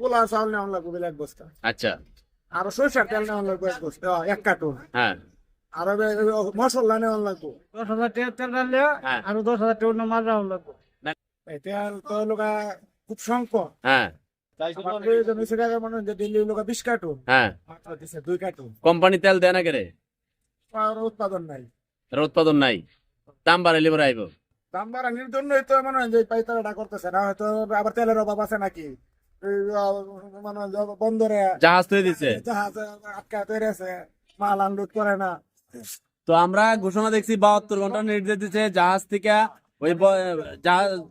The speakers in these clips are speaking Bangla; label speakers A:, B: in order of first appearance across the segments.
A: পোলা চাউল নেওয়া লাগবে এক বস্তা,
B: আচ্ছা।
A: আর সরষের তেল নেওয়া লাগবে এক বস্তা, 1 কার্টুন,
B: হ্যাঁ
A: আর মশলা নেওয়া লাগবে
C: 10,000 টাকা তেল রাখলে
B: হ্যাঁ
C: আরো 10,000 টাকা অন্য মাল রাখা লাগবে।
A: এই তেল তো লোকা খুব সংকট।
B: হ্যাঁ
A: আমার প্রয়োজন হয়েছে টাকা, মনে হয় যে দিল্লি লোকা 20 কার্টুন,
B: হ্যাঁ।
A: মাত্র দিছে 2 কার্টুন।
B: কোম্পানি তেল দেয় না কেরে?
A: আর উৎপাদন নাই,
B: এর উৎপাদন নাই, দাম বাড়াইলে পরে আইব।
A: দাম বাড়ানোর জন্যই তো মনে হয় যে পাইতারাটা করতেছে না, হয়তো আবার তেলের অভাব আছে নাকি, এই, মনে হয় যে বন্দরে
B: জাহাজ তৈরি দিছে।
A: জাহাজ আটকা তৈরি আছে, মাল আনলোড করে না।
B: তো আমরা ঘোষণা দেখছি 72 ঘন্টা নির্দেশ দিচ্ছে জাহাজ থেকে, ওই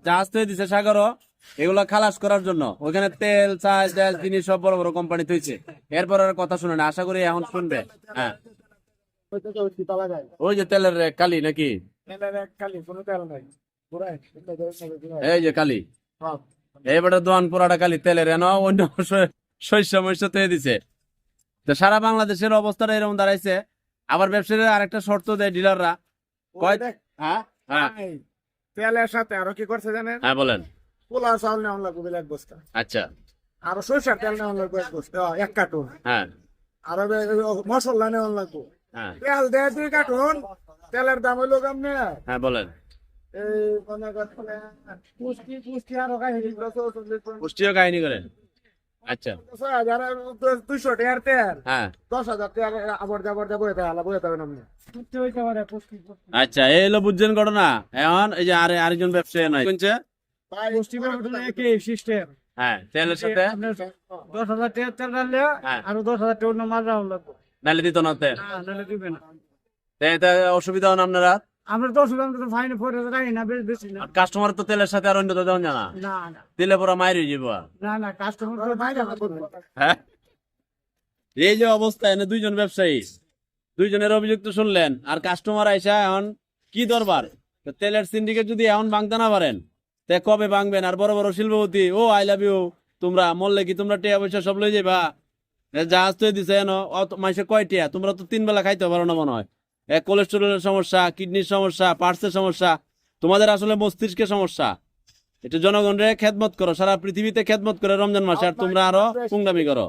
B: জাহাজ তৈরি দিছে সাগরও, এগুলা খালাস করার জন্য। ওইখানে তেল চাল ডাল জিনিস সব বড় বড় কোম্পানি তৈছে। এরপর আর কথা শুনে না, আশা করি এখন শুনবে। হ্যাঁ
A: ওইটাকে ওই পাওয়া যায়,
B: ওই যে তেলের কালি নাকি,
A: তেলের এক খালি কোনো তেল নাই, পুরাই
B: এই যে কালি, এইবারে দোয়ান পোড়াটা কালি তেলের এনে অন্য শস্য মস্য তৈরি দিছে। তো সারা বাংলাদেশের অবস্থাটা এরকম দাঁড়াইছে। আবার ব্যবসায়ীরা আরেকটা শর্ত দেয় ডিলাররা, কয় হ্যাঁ হ্যাঁ
A: তেলের সাথে আরো কি করছে জানেন?
B: হ্যাঁ বলেন।
A: পোলা চাউল নেওয়া লাগবে এক বস্তা,
B: আচ্ছা।
A: আর সরষের তেল নেওয়া লাগবে এক বস্তা, 1 কার্টুন,
B: হ্যাঁ
A: আর মশলা নেওয়া লাগবে।
B: হ্যাঁ
A: তেল দেয় 2 কার্টুন, তেলের দাম হইলো কেমনে?
B: হ্যাঁ বলেন।
A: এই মনে করছেন পুষ্টি পুষ্টি আরো কাহিনী
B: পুষ্টিও কাহিনী করেন। আচ্ছা
A: 200 টাকার তেল,
B: হ্যাঁ
A: 10,000 টাকার আবার যাবার যাবো, এটা আলাদা বইতে হবে না।
C: সত্যি হইতে পারে পুষ্টি
B: আচ্ছা, এই হলো বুঝছেন ঘটনা। এখন এই যে আরেকজন ব্যবসায়ী নাই শুনছে,
C: পুষ্টি ব্যবস্থা একই সিস্টেম।
B: হ্যাঁ তেলের সাথে
C: 10,000 টাকা তেল রাখলে
B: হ্যাঁ
C: আরো 10,000 টাকা অন্য মাল রাখা লাগবে।
B: নাইলে দিত না তেল,
C: না, নাহলে দিবে না।
B: এটা অসুবিধা হন আপনারা।
C: আমরা 10,000 তো ফাইনে পড়ে রাখি না, বেশি না।
B: কাস্টমার তো তেলের সাথে আর অন্য তো দেওয়া জানা,
C: না না
B: দিলে পরে মায়ের হয়ে যাবো।
C: না না, কাস্টমার তো বাইরে করবে।
B: হ্যাঁ এই যে অবস্থা, এনে দুইজন ব্যবসায়ী, দুইজনের অভিযোগ তো শুনলেন। আর কাস্টমার আইসা এখন কি দরবার, তো তেলের সিন্ডিকেট যদি এখন ভাঙতে না পারেন, তে কবে ভাঙবেন? আর বড় বড় শিল্পপতি, ও আই লাভ ইউ, তোমরা মরলে কি তোমরা টিয়া পয়সা সব লই যাবা? জাহাজ তো দিছে এন মাসে কয় টিয়া? তোমরা তো 3 বেলা খাইতে পারো না মনে হয়। কোলেস্টেরলের সমস্যা, কিডনির সমস্যা, পার্সের সমস্যা, তোমাদের আসলে মস্তিষ্কের সমস্যা। এটা জনগণের খেদমত করো, সারা পৃথিবীতে খেদমত করে রমজান মাসে, আর তোমরা আরো পুংদামি করো।